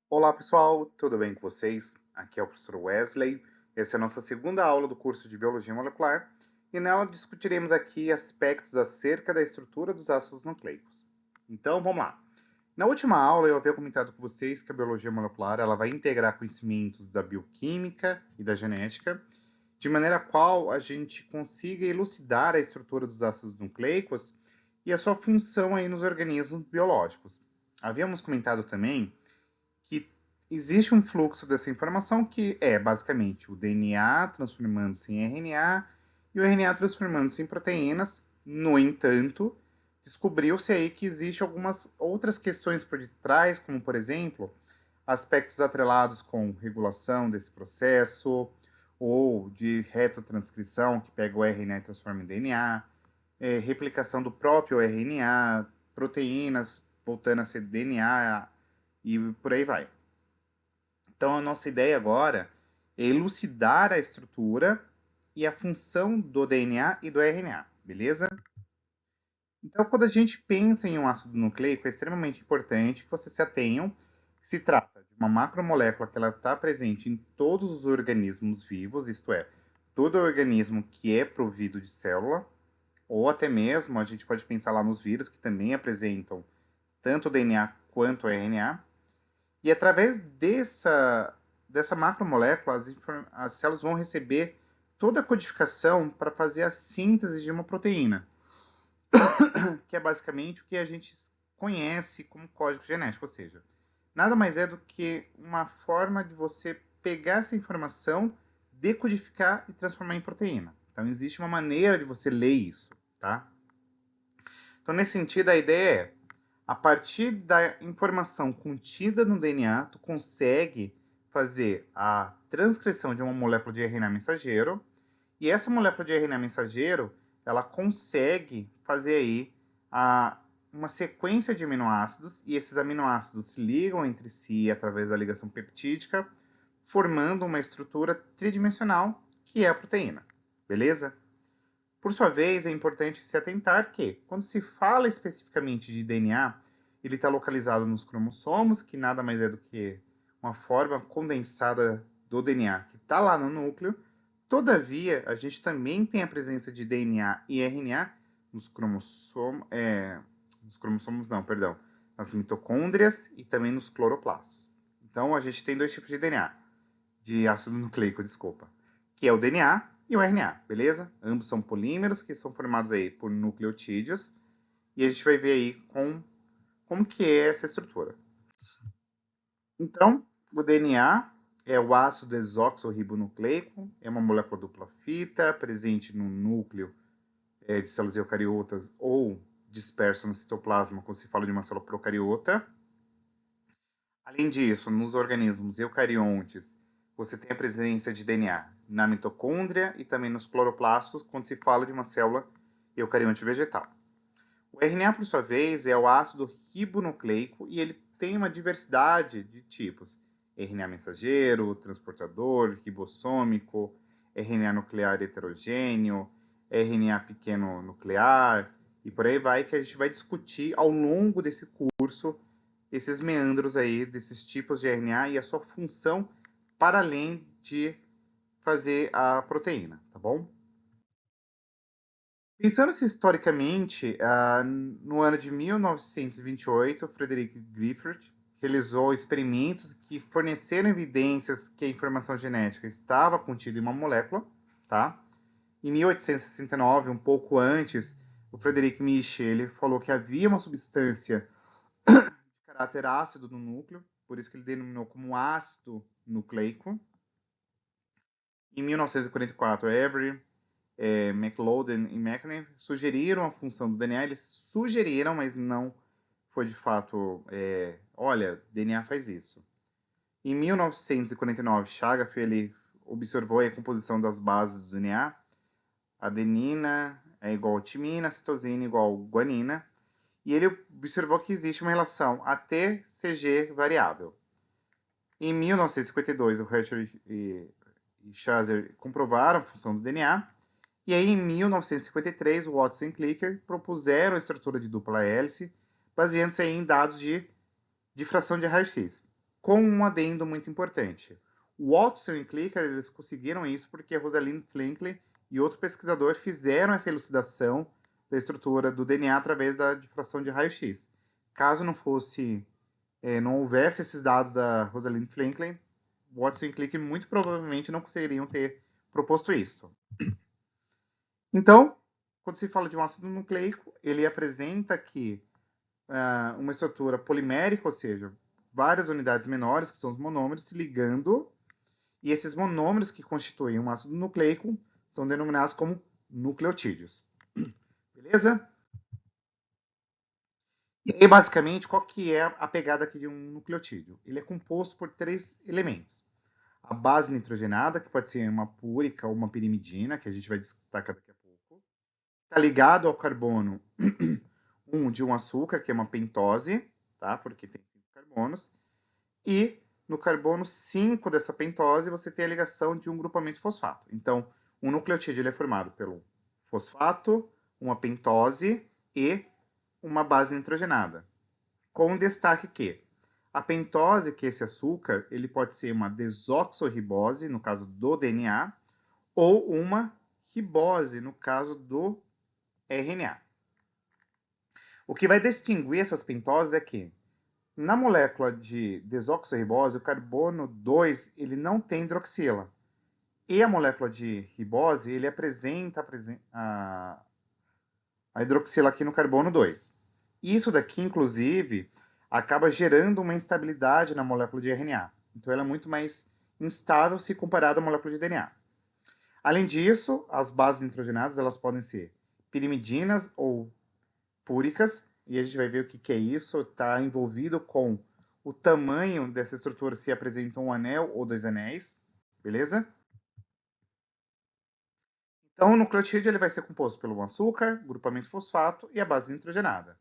Olá pessoal, tudo bem com vocês? Aqui é o professor Wesley. Essa é a nossa segunda aula do curso de Biologia Molecular e nela discutiremos aqui aspectos acerca da estrutura dos ácidos nucleicos. Então vamos lá. Na última aula eu havia comentado com vocês que a biologia molecular ela vai integrar conhecimentos da bioquímica e da genética, de maneira a qual a gente consiga elucidar a estrutura dos ácidos nucleicos e a sua função aí nos organismos biológicos. Havíamos comentado também que existe um fluxo dessa informação que é basicamente o DNA transformando-se em RNA e o RNA transformando-se em proteínas. No entanto, descobriu-se aí que existe algumas outras questões por detrás, como por exemplo, aspectos atrelados com regulação desse processo ou de retotranscrição, que pega o RNA e transforma em DNA, replicação do próprio RNA, proteínas voltando a ser DNA e por aí vai. Então, a nossa ideia agora é elucidar a estrutura e a função do DNA e do RNA, beleza? Então, quando a gente pensa em um ácido nucleico, é extremamente importante que vocês se atenham que se trata de uma macromolécula que ela está presente em todos os organismos vivos, isto é, todo organismo que é provido de célula, ou até mesmo a gente pode pensar lá nos vírus que também apresentam tanto o DNA quanto o RNA. E através dessa macromolécula, as células vão receber toda a codificação para fazer a síntese de uma proteína, que é basicamente o que a gente conhece como código genético, ou seja, nada mais é do que uma forma de você pegar essa informação, decodificar e transformar em proteína. Então existe uma maneira de você ler isso, tá? Então nesse sentido a ideia é, a partir da informação contida no DNA, tu consegue fazer a transcrição de uma molécula de RNA mensageiro, e essa molécula de RNA mensageiro, ela consegue fazer aí uma sequência de aminoácidos, e esses aminoácidos se ligam entre si através da ligação peptídica, formando uma estrutura tridimensional, que é a proteína. Beleza? Por sua vez, é importante se atentar que, quando se fala especificamente de DNA, ele está localizado nos cromossomos, que nada mais é do que uma forma condensada do DNA que está lá no núcleo. Todavia, a gente também tem a presença de DNA e RNA nos cromossomos não, perdão, nas mitocôndrias e também nos cloroplastos. Então, a gente tem dois tipos de DNA, de ácido nucleico, desculpa, que é o DNA e o RNA, beleza? Ambos são polímeros que são formados aí por nucleotídeos e a gente vai ver aí como que é essa estrutura. Então, o DNA é o ácido desoxirribonucleico, é uma molécula dupla fita, presente no núcleo de células eucariotas ou disperso no citoplasma quando se fala de uma célula procariota. Além disso, nos organismos eucariontes, você tem a presença de DNA na mitocôndria e também nos cloroplastos, quando se fala de uma célula eucarionte vegetal. O RNA, por sua vez, é o ácido ribonucleico e ele tem uma diversidade de tipos: RNA mensageiro, transportador, ribossômico, RNA nuclear heterogêneo, RNA pequeno nuclear, e por aí vai, que a gente vai discutir ao longo desse curso esses meandros aí desses tipos de RNA e a sua função para além de fazer a proteína, tá bom? Pensando-se historicamente, no ano de 1928, Frederick Griffith realizou experimentos que forneceram evidências que a informação genética estava contida em uma molécula, tá? Em 1869, um pouco antes, o Frederick Misch ele falou que havia uma substância de caráter ácido no núcleo, por isso que ele denominou como ácido nucleico. Em 1944, Avery, McLeod e McNeil sugeriram a função do DNA. Eles sugeriram, mas não foi de fato, olha, DNA faz isso. Em 1949, Chagaff ele observou a composição das bases do DNA. Adenina é igual a timina, citosina é igual a guanina. E ele observou que existe uma relação AT-CG variável. Em 1952, o Hershey e Chazer comprovaram a função do DNA. E aí, em 1953, Watson e Clicker propuseram a estrutura de dupla hélice, baseando-se em dados de difração de raio-x. com um adendo muito importante. O Watson e Clicker, eles conseguiram isso porque a Rosalind Franklin e outro pesquisador fizeram essa elucidação da estrutura do DNA através da difração de raio-x. Caso não houvesse esses dados da Rosalind Franklin, Watson e Crick muito provavelmente não conseguiriam ter proposto isso. Então, quando se fala de um ácido nucleico, ele apresenta aqui uma estrutura polimérica, ou seja, várias unidades menores, que são os monômeros, se ligando, e esses monômeros que constituem um ácido nucleico são denominados como nucleotídeos. Beleza? E aí, basicamente, qual que é a pegada aqui de um nucleotídeo? Ele é composto por 3 elementos. A base nitrogenada, que pode ser uma púrica ou uma pirimidina, que a gente vai destacar daqui a pouco. Está ligado ao carbono 1 de um açúcar, que é uma pentose, tá? Porque tem 5 carbonos. E no carbono 5 dessa pentose, você tem a ligação de um grupamento fosfato. Então, um nucleotídeo ele é formado pelo fosfato, uma pentose e uma base nitrogenada. Com destaque que a pentose, que é esse açúcar, ele pode ser uma desoxorribose, no caso do DNA, ou uma ribose, no caso do RNA. O que vai distinguir essas pentoses é que, na molécula de desoxorribose, o carbono 2 ele não tem hidroxila. E a molécula de ribose, ele apresenta a hidroxila aqui no carbono 2. Isso daqui, inclusive, acaba gerando uma instabilidade na molécula de RNA. Então, ela é muito mais instável se comparada à molécula de DNA. Além disso, as bases nitrogenadas elas podem ser pirimidinas ou púricas, e a gente vai ver o que é isso. Está envolvido com o tamanho dessa estrutura, se apresenta um anel ou 2 anéis, beleza? Então, o nucleotídeo ele vai ser composto pelo açúcar, grupamento fosfato e a base nitrogenada.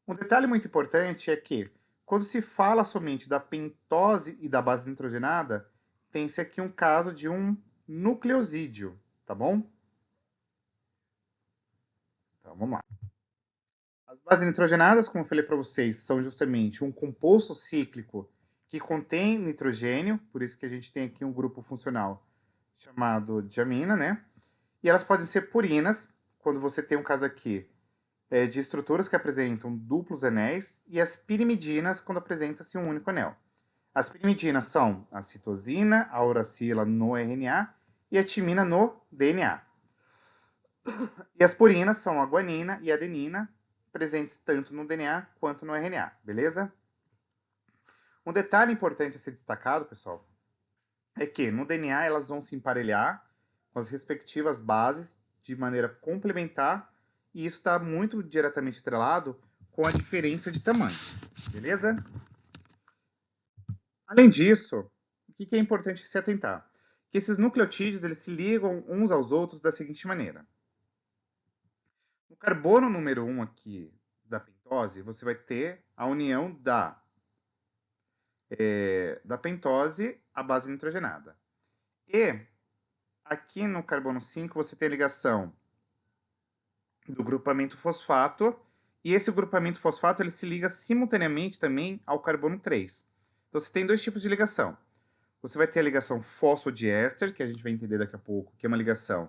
Um detalhe muito importante é que, quando se fala somente da pentose e da base nitrogenada, tem-se aqui um caso de um nucleosídeo, tá bom? Então, vamos lá. As bases nitrogenadas, como eu falei para vocês, são justamente um composto cíclico que contém nitrogênio, por isso que a gente tem aqui um grupo funcional chamado de amina, né? E elas podem ser purinas, quando você tem um caso aqui de estruturas que apresentam duplos anéis, e as pirimidinas, quando apresenta-se um único anel. As pirimidinas são a citosina, a uracila no RNA e a timina no DNA. E as purinas são a guanina e a adenina, presentes tanto no DNA quanto no RNA, beleza? Um detalhe importante a ser destacado, pessoal, é que no DNA elas vão se emparelhar com as respectivas bases de maneira complementar, e isso está muito diretamente atrelado com a diferença de tamanho, beleza? Além disso, o que é importante se atentar? Que esses nucleotídeos eles se ligam uns aos outros da seguinte maneira. No carbono número 1 aqui da pentose, você vai ter a união da pentose à base nitrogenada. E aqui no carbono 5 você tem a ligação do grupamento fosfato, e esse grupamento fosfato ele se liga simultaneamente também ao carbono 3. Então você tem 2 tipos de ligação. Você vai ter a ligação fosfodiéster, que a gente vai entender daqui a pouco, que é uma ligação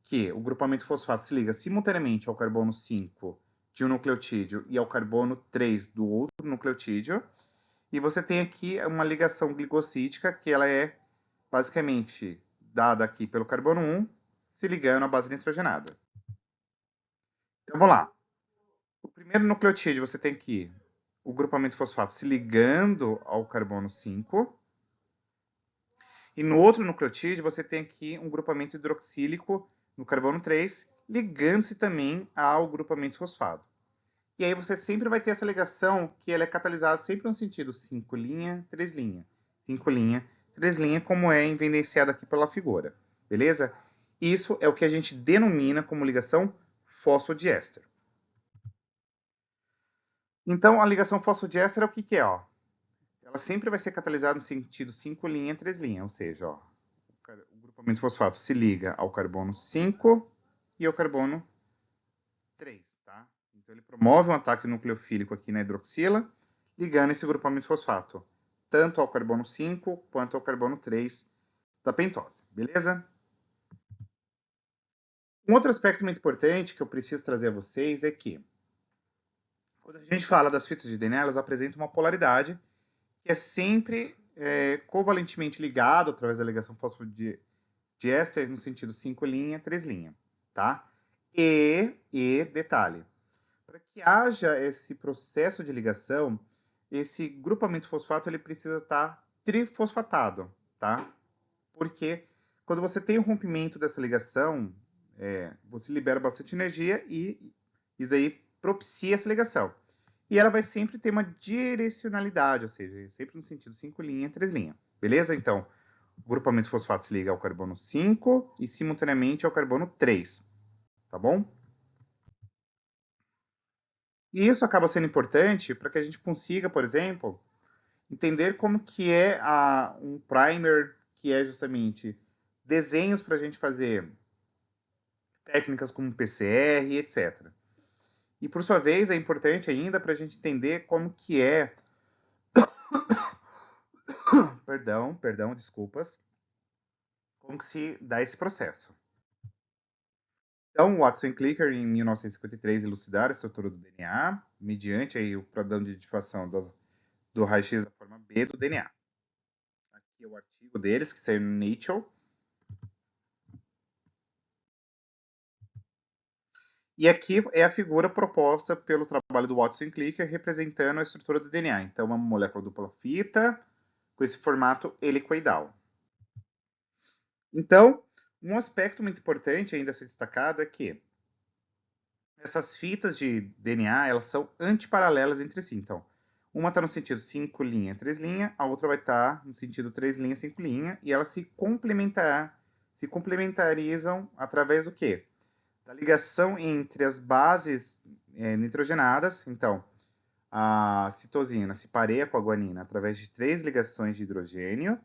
que o grupamento fosfato se liga simultaneamente ao carbono 5 de um nucleotídeo e ao carbono 3 do outro nucleotídeo. E você tem aqui uma ligação glicosídica, que ela é basicamente dada aqui pelo carbono 1, se ligando à base nitrogenada. Então vamos lá. O primeiro nucleotídeo você tem aqui o grupamento fosfato se ligando ao carbono 5. E no outro nucleotídeo você tem aqui um grupamento hidroxílico no carbono 3, ligando-se também ao grupamento fosfato. E aí você sempre vai ter essa ligação que ela é catalisada sempre no sentido 5' 3'. 5', 3', como é evidenciado aqui pela figura. Beleza? Isso é o que a gente denomina como ligação fosfodiéster. Então, a ligação fosfodiéster é o que é? Ó? Ela sempre vai ser catalisada no sentido 5', 3', ou seja, ó, o grupamento fosfato se liga ao carbono 5 e ao carbono 3, tá? Então ele promove um ataque nucleofílico aqui na hidroxila, ligando esse grupamento fosfato tanto ao carbono 5 quanto ao carbono 3 da pentose, beleza? Um outro aspecto muito importante que eu preciso trazer a vocês é que, quando a gente fala das fitas de DNA, elas apresentam uma polaridade que é sempre covalentemente ligado através da ligação fosfodiéster no sentido 5' 3', tá? Detalhe, para que haja esse processo de ligação, esse grupamento fosfato ele precisa estar trifosfatado, tá? Porque quando você tem o rompimento dessa ligação, você libera bastante energia e isso aí propicia essa ligação. E ela vai sempre ter uma direcionalidade, ou seja, sempre no sentido 5', 3'. Beleza? Então, o grupamento fosfato se liga ao carbono 5 e simultaneamente ao carbono 3. Tá bom? E isso acaba sendo importante para que a gente consiga, por exemplo, entender como que é um primer, que é justamente desenhos para a gente fazer técnicas como PCR, etc. E por sua vez é importante ainda para a gente entender como que é, perdão, desculpas, como que se dá esse processo. Então, Watson e Clicker, em 1953, elucidaram a estrutura do DNA mediante aí o padrão de difação do raio-x da forma B do DNA. Aqui é o artigo deles, que saiu no Nature. E aqui é a figura proposta pelo trabalho do Watson e Clicker, representando a estrutura do DNA. Então, uma molécula dupla fita com esse formato helicoidal. Então, um aspecto muito importante ainda a ser destacado é que essas fitas de DNA, elas são antiparalelas entre si. Então, uma está no sentido 5', 3', a outra vai estar no sentido 3', 5', e elas se complementarizam através do quê? Da ligação entre as bases nitrogenadas. Então, a citosina se pareia com a guanina através de 3 ligações de hidrogênio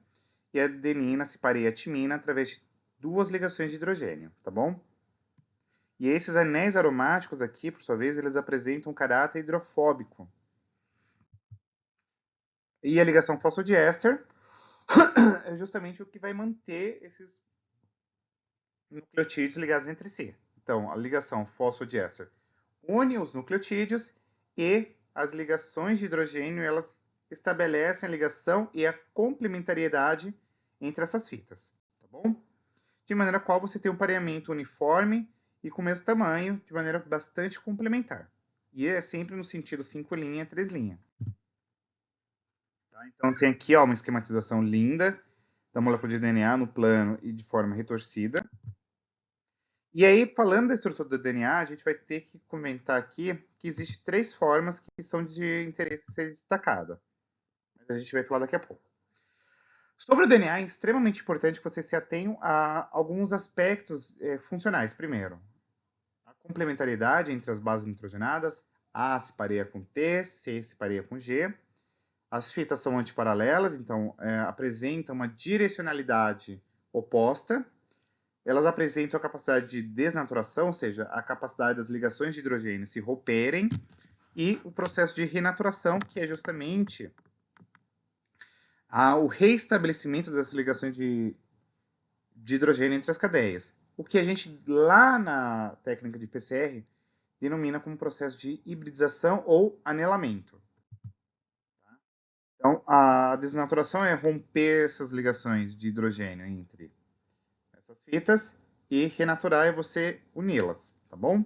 e a adenina se pareia à timina através de 2 ligações de hidrogênio, tá bom? E esses anéis aromáticos aqui, por sua vez, eles apresentam um caráter hidrofóbico. E a ligação fosfodiéster é justamente o que vai manter esses nucleotídeos ligados entre si. Então, a ligação fosfodiéster une os nucleotídeos e as ligações de hidrogênio, elas estabelecem a ligação e a complementariedade entre essas fitas, tá bom? De maneira qual você tem um pareamento uniforme e com o mesmo tamanho, de maneira bastante complementar. E é sempre no sentido 5', 3'. Tá? Então tem aqui uma esquematização linda da molécula de DNA no plano e de forma retorcida. E aí, falando da estrutura do DNA, a gente vai ter que comentar aqui que existem 3 formas que são de interesse ser destacada. Mas a gente vai falar daqui a pouco. Sobre o DNA, é extremamente importante que vocês se atenham a alguns aspectos funcionais. Primeiro, a complementariedade entre as bases nitrogenadas. A se pareia com T, C se pareia com G. As fitas são antiparalelas, então apresentam uma direcionalidade oposta. Elas apresentam a capacidade de desnaturação, ou seja, a capacidade das ligações de hidrogênio se romperem, e o processo de renaturação, que é justamente o reestabelecimento das ligações de hidrogênio entre as cadeias. O que a gente, lá na técnica de PCR, denomina como processo de hibridização ou anelamento. Então, a desnaturação é romper essas ligações de hidrogênio entre essas fitas e renaturar é você uni-las, tá bom?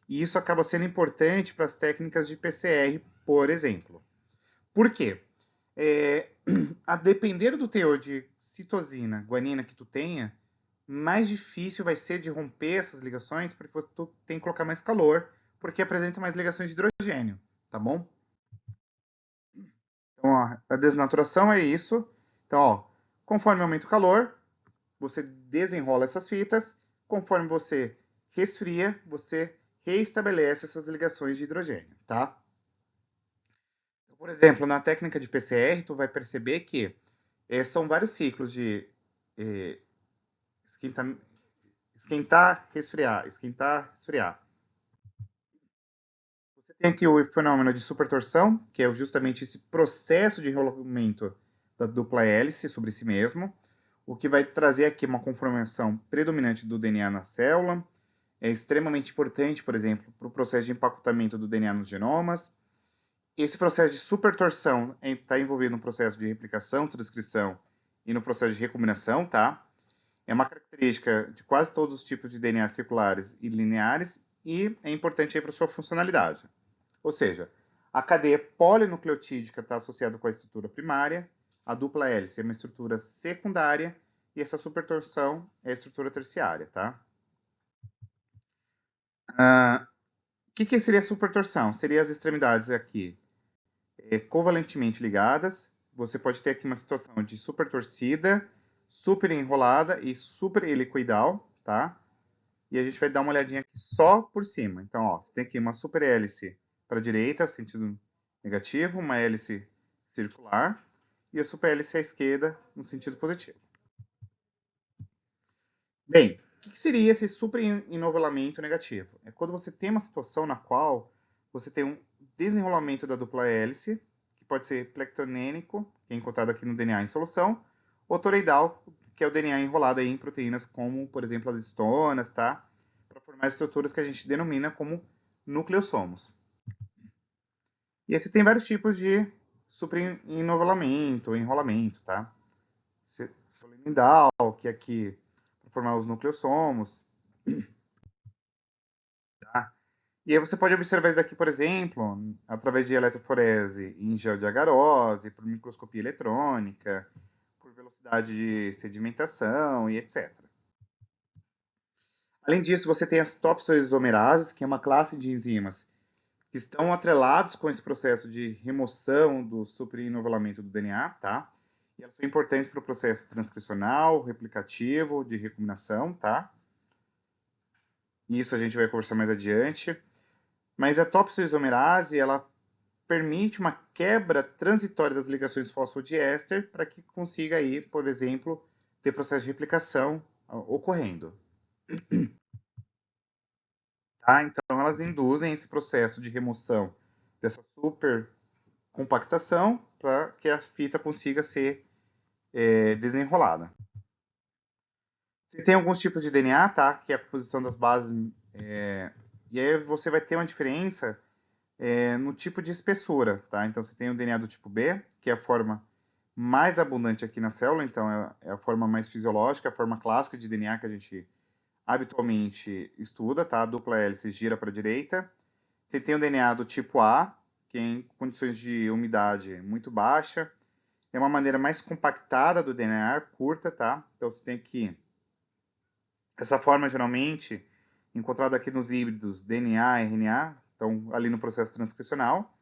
E isso acaba sendo importante para as técnicas de PCR, por exemplo. Por quê? A depender do teor de citosina, guanina que tu tenha, mais difícil vai ser de romper essas ligações, porque você tem que colocar mais calor, porque apresenta mais ligações de hidrogênio, tá bom? Então, ó, a desnaturação é isso. Então, ó, conforme aumenta o calor, você desenrola essas fitas. Conforme você resfria, você reestabelece essas ligações de hidrogênio, tá? Então, por exemplo, na técnica de PCR, tu vai perceber que são vários ciclos de esquentar, resfriar, esquentar, resfriar. Você tem aqui o fenômeno de supertorção, que é justamente esse processo de enrolamento da dupla hélice sobre si mesmo, o que vai trazer aqui uma conformação predominante do DNA na célula. É extremamente importante, por exemplo, para o processo de empacotamento do DNA nos genomas. Esse processo de supertorção está envolvido no processo de replicação, transcrição e no processo de recombinação, tá? É uma característica de quase todos os tipos de DNA circulares e lineares e é importante para sua funcionalidade. Ou seja, a cadeia polinucleotídica está associada com a estrutura primária, a dupla hélice é uma estrutura secundária e essa supertorção é a estrutura terciária, tá? O que seria a supertorção? Seria as extremidades aqui covalentemente ligadas. Você pode ter aqui uma situação de supertorcida, super enrolada e super helicoidal, tá? E a gente vai dar uma olhadinha aqui só por cima. Então, ó, você tem aqui uma super hélice para a direita, sentido negativo, uma hélice circular, e a super hélice à esquerda, no sentido positivo. Bem, o que seria esse super enovelamento negativo? É quando você tem uma situação na qual você tem um desenrolamento da dupla hélice, que pode ser plectonênico, que é encontrado aqui no DNA em solução, ou toroidal, que é o DNA enrolado aí em proteínas como, por exemplo, as histonas, tá? Para formar estruturas que a gente denomina como nucleossomos. E aí você tem vários tipos de superenovelamento, enrolamento, tá? Solenidal, que é aqui para formar os nucleossomos. Tá? E aí você pode observar isso aqui, por exemplo, através de eletroforese em gel de agarose, por microscopia eletrônica, por velocidade de sedimentação e etc. Além disso, você tem as topoisomerases, que é uma classe de enzimas que estão atrelados com esse processo de remoção do superenovelamento do DNA, tá? E elas são importantes para o processo transcricional, replicativo, de recombinação, tá? Isso a gente vai conversar mais adiante. Mas a topoisomerase, ela permite uma quebra transitória das ligações fosfodiéster para que consiga aí, por exemplo, ter processo de replicação ocorrendo. Tá? Então, elas induzem esse processo de remoção dessa super compactação para que a fita consiga ser desenrolada. Você tem alguns tipos de DNA, tá? Que é a composição das bases. E aí você vai ter uma diferença no tipo de espessura, tá? Então você tem o DNA do tipo B, que é a forma mais abundante aqui na célula, então é a forma mais fisiológica, a forma clássica de DNA que a gente habitualmente estuda, tá? A dupla hélice gira para a direita. Você tem o DNA do tipo A, que é em condições de umidade muito baixa. É uma maneira mais compactada do DNA, curta, tá? Então você tem aqui essa forma geralmente encontrada aqui nos híbridos DNA e RNA, então ali no processo transcricional,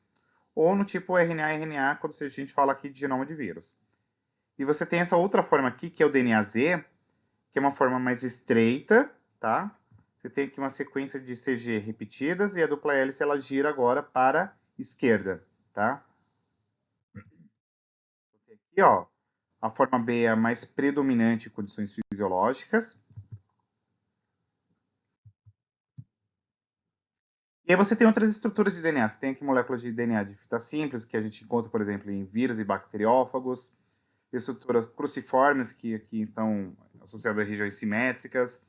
ou no tipo RNA-RNA, quando a gente fala aqui de genoma de vírus. E você tem essa outra forma aqui, que é o DNA-Z, que é uma forma mais estreita, tá? Você tem aqui uma sequência de CG repetidas e a dupla hélice ela gira agora para a esquerda, tá? Aqui, ó, a forma B é a mais predominante em condições fisiológicas. E aí você tem outras estruturas de DNA. Você tem aqui moléculas de DNA de fita simples, que a gente encontra, por exemplo, em vírus e bacteriófagos. Estruturas cruciformes, que aqui estão associadas a regiões simétricas.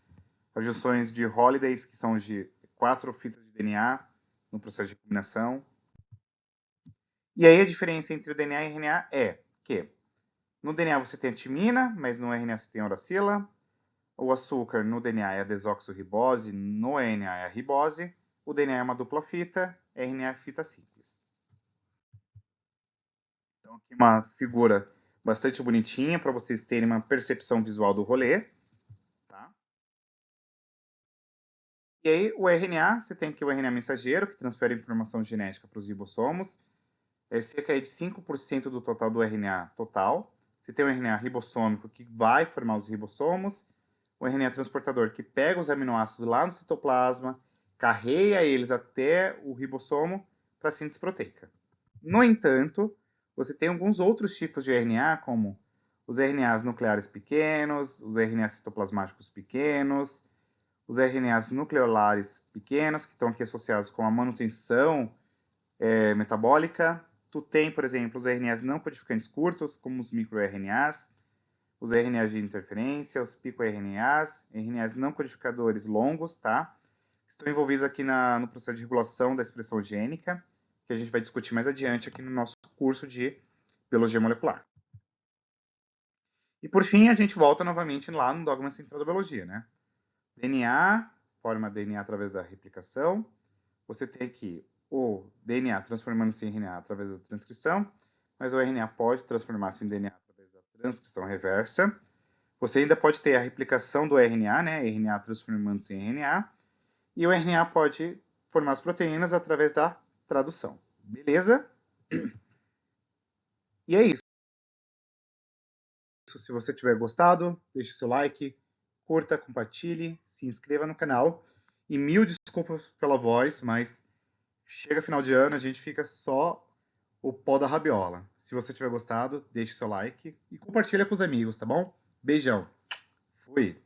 As junções de Holidays, que são de 4 fitas de DNA no processo de combinação. E aí a diferença entre o DNA e o RNA é que no DNA você tem a timina, mas no RNA você tem a uracila. O açúcar no DNA é a desoxirribose, no RNA é a ribose. O DNA é uma dupla fita, RNA é fita simples. Então aqui uma figura bastante bonitinha para vocês terem uma percepção visual do rolê. Tá? E aí o RNA, você tem aqui o RNA mensageiro, que transfere informação genética para os ribossomos. É cerca de 5% do total do RNA total. Você tem o RNA ribossômico, que vai formar os ribossomos. O RNA transportador, que pega os aminoácidos lá no citoplasma, carrega eles até o ribossomo para síntese proteica. No entanto, você tem alguns outros tipos de RNA, como os RNAs nucleares pequenos, os RNAs citoplasmáticos pequenos, os RNAs nucleolares pequenos, que estão aqui associados com a manutenção metabólica, tu tem, por exemplo, os RNAs não codificantes curtos, como os microRNAs, os RNAs de interferência, os picoRNAs, RNAs não codificadores longos, tá? Estão envolvidos aqui no processo de regulação da expressão gênica, que a gente vai discutir mais adiante aqui no nosso curso de Biologia Molecular. E por fim, a gente volta novamente lá no dogma central da biologia, né? DNA, forma DNA através da replicação. Você tem aqui o DNA transformando-se em RNA através da transcrição, mas o RNA pode transformar-se em DNA através da transcrição reversa. Você ainda pode ter a replicação do RNA, né? RNA transformando-se em RNA. E o RNA pode formar as proteínas através da tradução. Beleza? E é isso. Se você tiver gostado, deixe seu like, curta, compartilhe, se inscreva no canal. E mil desculpas pela voz, mas chega final de ano, a gente fica só o pó da rabiola. Se você tiver gostado, deixe seu like e compartilha com os amigos, tá bom? Beijão. Fui.